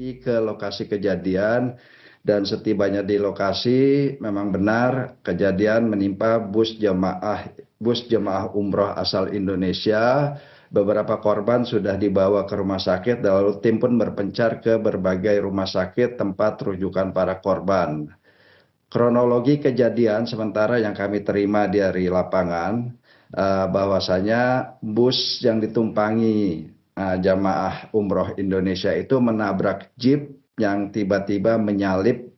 WNI ke lokasi kejadian dan setibanya di lokasi memang benar kejadian menimpa bus jemaah umroh asal Indonesia. Beberapa korban sudah dibawa ke rumah sakit, lalu tim pun berpencar ke berbagai rumah sakit tempat rujukan para korban. Kronologi kejadian sementara yang kami terima dari lapangan, bahwasanya bus yang ditumpangi jamaah umroh Indonesia itu menabrak jeep yang tiba-tiba menyalip,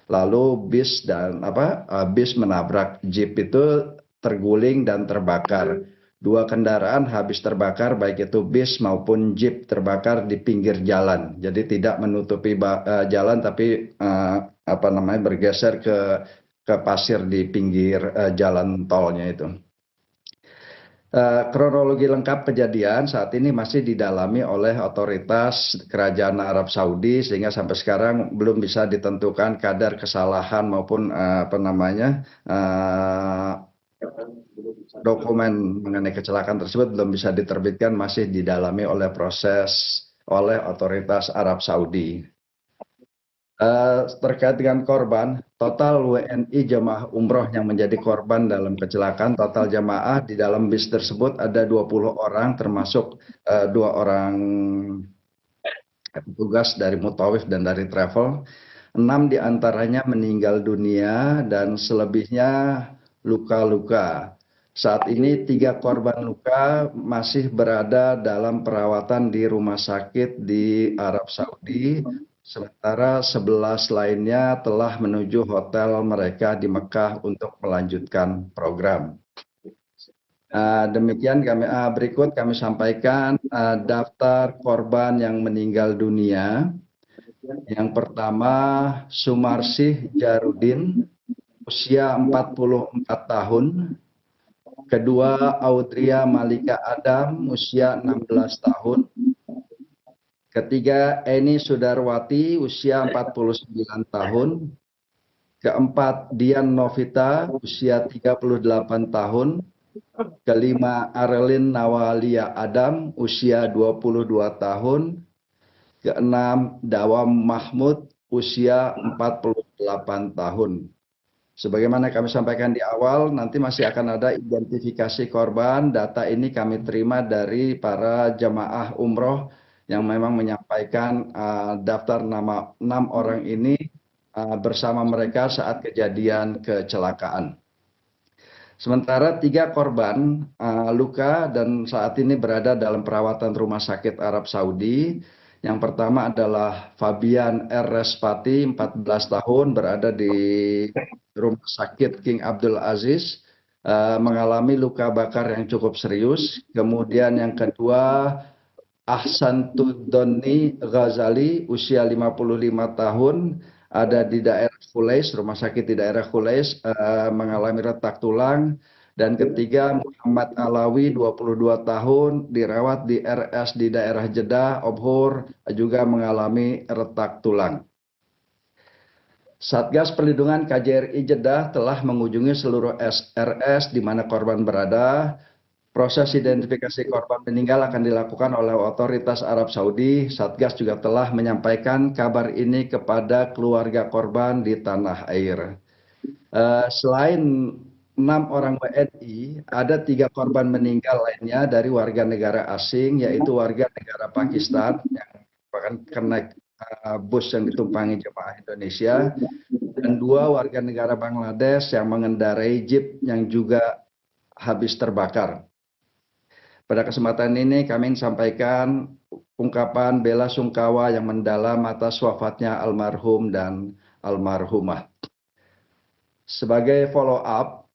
lalu bis menabrak jeep itu terguling dan terbakar. Dua kendaraan habis terbakar, baik itu bis maupun jeep terbakar di pinggir jalan. Jadi tidak menutupi jalan, tapi bergeser ke pasir di pinggir jalan tolnya itu. Kronologi lengkap kejadian saat ini masih didalami oleh otoritas Kerajaan Arab Saudi, sehingga sampai sekarang belum bisa ditentukan kadar kesalahan maupun dokumen mengenai kecelakaan tersebut belum bisa diterbitkan, masih didalami oleh otoritas Arab Saudi. Terkait dengan korban, total WNI jemaah umroh yang menjadi korban dalam kecelakaan, total jemaah di dalam bis tersebut ada 20 orang, termasuk 2 orang petugas dari Mutawif dan dari travel. 6 diantaranya meninggal dunia dan selebihnya luka-luka. Saat ini 3 korban luka masih berada dalam perawatan di rumah sakit di Arab Saudi. Sementara 11 lainnya telah menuju hotel mereka di Mekah untuk melanjutkan program. Demikian berikut kami sampaikan daftar korban yang meninggal dunia. Yang pertama, Sumarsih Jarudin, usia 44 tahun. Kedua, Audria Malika Adam, usia 16 tahun. Ketiga, Eni Sudarwati, usia 49 tahun. Keempat, Dian Novita, usia 38 tahun. Kelima, Arelin Nawalia Adam, usia 22 tahun. Keenam, Dawam Mahmud, usia 48 tahun. Sebagaimana kami sampaikan di awal, nanti masih akan ada identifikasi korban. Data ini kami terima dari para jamaah umroh yang memang menyampaikan daftar nama 6 orang ini bersama mereka saat kejadian kecelakaan. Sementara 3 korban luka dan saat ini berada dalam perawatan rumah sakit Arab Saudi. Yang pertama adalah Fabian R. Respati, 14 tahun, berada di Rumah Sakit King Abdul Aziz, mengalami luka bakar yang cukup serius. Kemudian yang kedua, Ahsan Tudoni Ghazali, usia 55 tahun, ada di daerah Khulais, rumah sakit di daerah Khulais, mengalami retak tulang. Dan ketiga, Muhammad Alawi, 22 tahun, dirawat di RS di daerah Jeddah, Obhur, juga mengalami retak tulang. Satgas Perlindungan KJRI Jeddah telah mengunjungi seluruh RS di mana korban berada. Proses identifikasi korban meninggal akan dilakukan oleh otoritas Arab Saudi. Satgas juga telah menyampaikan kabar ini kepada keluarga korban di tanah air. Selain 6 orang WNI, ada 3 korban meninggal lainnya dari warga negara asing, yaitu warga negara Pakistan yang merupakan kenaik bus yang ditumpangi jemaah Indonesia, dan 2 warga negara Bangladesh yang mengendarai jeep yang juga habis terbakar. Pada kesempatan ini kami sampaikan ungkapan bela sungkawa yang mendalam atas wafatnya almarhum dan almarhumah. Sebagai follow up,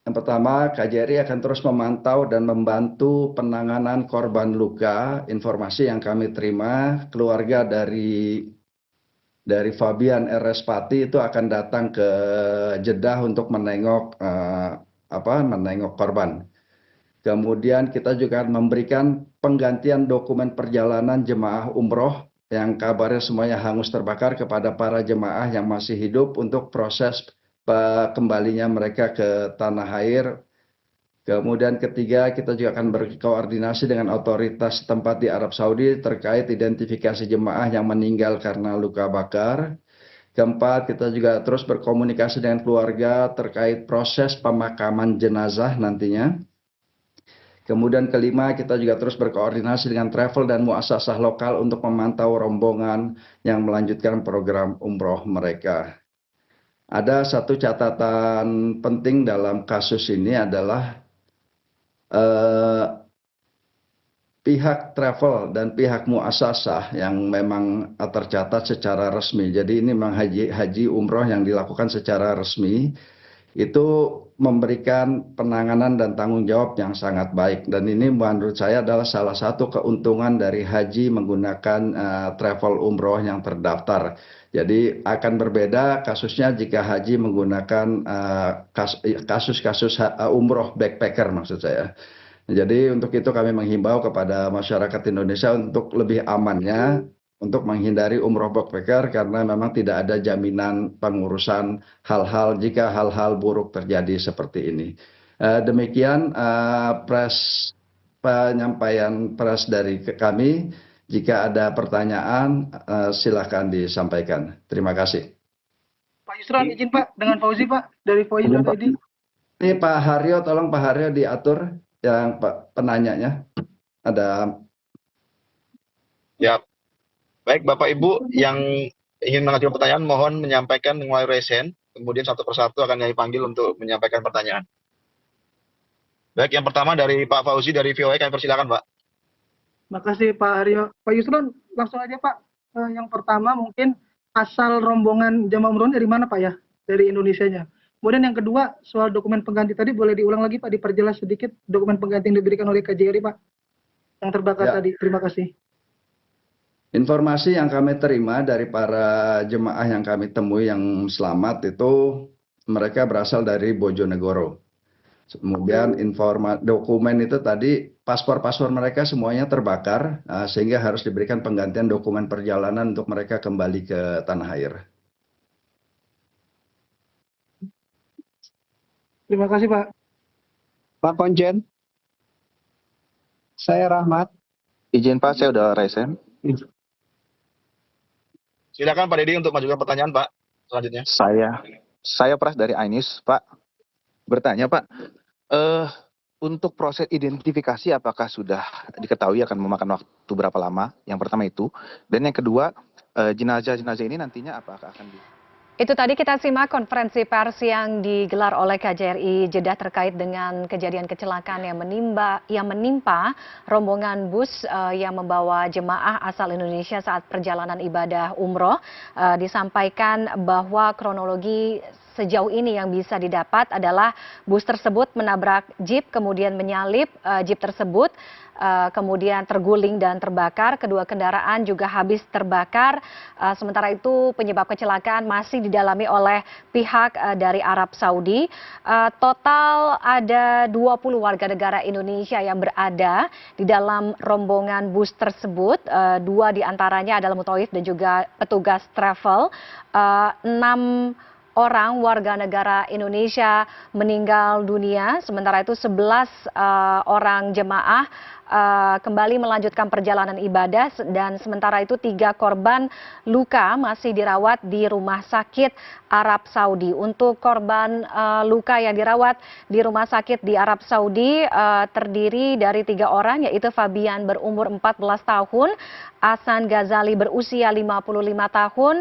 yang pertama, KJRI akan terus memantau dan membantu penanganan korban luka. Informasi yang kami terima, keluarga dari Fabian R. Respati itu akan datang ke Jeddah untuk menengok korban. Kemudian kita juga akan memberikan penggantian dokumen perjalanan jemaah umroh yang kabarnya semuanya hangus terbakar kepada para jemaah yang masih hidup untuk proses kembalinya mereka ke tanah air, Kemudian ketiga, kita juga akan berkoordinasi dengan otoritas tempat di Arab Saudi terkait identifikasi jemaah yang meninggal karena luka bakar. Keempat, kita juga terus berkomunikasi dengan keluarga terkait proses pemakaman jenazah nantinya. Kemudian kelima, kita juga terus berkoordinasi dengan travel dan muasasah lokal untuk memantau rombongan yang melanjutkan program umroh mereka. Ada satu catatan penting dalam kasus ini adalah eh, pihak travel dan pihak muasasah yang memang tercatat secara resmi. Jadi ini memang haji umroh yang dilakukan secara resmi itu memberikan penanganan dan tanggung jawab yang sangat baik. Dan ini menurut saya adalah salah satu keuntungan dari haji menggunakan travel umroh yang terdaftar. Jadi akan berbeda kasusnya jika haji menggunakan kasus-kasus umroh backpacker maksud saya. Jadi untuk itu kami menghimbau kepada masyarakat Indonesia untuk lebih amannya untuk menghindari umroh backpacker karena memang tidak ada jaminan pengurusan hal-hal jika hal-hal buruk terjadi seperti ini. Demikian penyampaian pers dari kami. Jika ada pertanyaan, silakan disampaikan. Terima kasih. Pak Yusron, izin Pak dengan Fauzi Pak dari Poizon ID. Ini Pak Haryo, tolong Pak Haryo diatur yang penanyanya. Ada. Ya, baik Bapak Ibu yang ingin mengajukan pertanyaan mohon menyampaikan melalui raise hand, kemudian satu persatu akan kami panggil untuk menyampaikan pertanyaan. Baik, yang pertama dari Pak Fauzi dari VOA, kami persilakan Pak. Makasih Pak Haryo. Pak Yusron, langsung aja Pak. Yang pertama mungkin asal rombongan jamaah umroh dari mana Pak ya? Dari Indonesianya. Kemudian yang kedua soal dokumen pengganti tadi boleh diulang lagi Pak, diperjelas sedikit dokumen pengganti yang diberikan oleh KJRI Pak. Yang terbakar Ya. tadi. Terima kasih. Informasi yang kami terima dari para jemaah yang kami temui yang selamat itu mereka berasal dari Bojonegoro. Kemudian dokumen itu tadi paspor-paspor mereka semuanya terbakar sehingga harus diberikan penggantian dokumen perjalanan untuk mereka kembali ke tanah air. Terima kasih Pak. Pak Konjen, saya Rahmat. Izin Pak, saya udah raise hand. Silakan Pak Dedi untuk mengajukan pertanyaan Pak. Selanjutnya. Saya Pras dari iNews, Pak. Bertanya Pak, untuk proses identifikasi apakah sudah diketahui akan memakan waktu berapa lama? Yang pertama itu. Dan yang kedua, jenazah-jenazah ini nantinya apakah akan Itu tadi kita simak konferensi pers yang digelar oleh KJRI Jeddah terkait dengan kejadian kecelakaan yang menimpa rombongan bus yang membawa jemaah asal Indonesia saat perjalanan ibadah umroh. Disampaikan bahwa kronologi sejauh ini yang bisa didapat adalah bus tersebut menabrak jeep, kemudian menyalip jeep tersebut, kemudian terguling dan terbakar. Kedua kendaraan juga habis terbakar. Sementara itu penyebab kecelakaan masih didalami oleh pihak dari Arab Saudi. Total ada 20 warga negara Indonesia yang berada di dalam rombongan bus tersebut. 2 diantaranya adalah mutawif dan juga petugas travel. 6 orang warga negara Indonesia meninggal dunia, sementara itu 11 orang jemaah kembali melanjutkan perjalanan ibadah dan sementara itu 3 korban luka masih dirawat di rumah sakit Arab Saudi. Untuk korban luka yang dirawat di rumah sakit di Arab Saudi terdiri dari 3 orang, yaitu Fabian berumur 14 tahun, Hasan Ghazali berusia 55 tahun,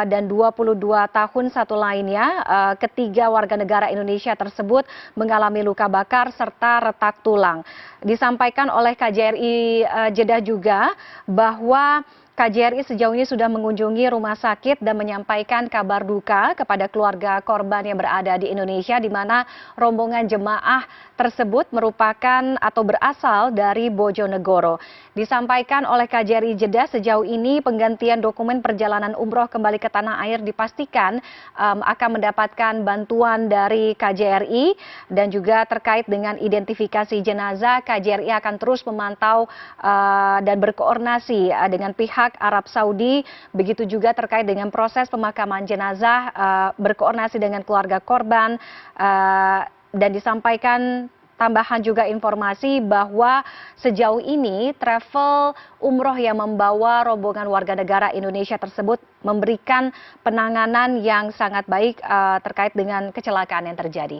dan 22 tahun satu lainnya. Ketiga warga negara Indonesia tersebut mengalami luka bakar serta retak tulang. Disampaikan oleh KJRI Jeddah juga bahwa KJRI sejauh ini sudah mengunjungi rumah sakit dan menyampaikan kabar duka kepada keluarga korban yang berada di Indonesia, di mana rombongan jemaah tersebut merupakan atau berasal dari Bojonegoro. Disampaikan oleh KJRI Jeddah sejauh ini penggantian dokumen perjalanan umroh kembali ke tanah air dipastikan akan mendapatkan bantuan dari KJRI dan juga terkait dengan identifikasi jenazah, KJRI akan terus memantau dan berkoordinasi dengan pihak Arab Saudi, begitu juga terkait dengan proses pemakaman jenazah, berkoordinasi dengan keluarga korban, dan disampaikan tambahan juga informasi bahwa sejauh ini travel umroh yang membawa rombongan warga negara Indonesia tersebut memberikan penanganan yang sangat baik terkait dengan kecelakaan yang terjadi.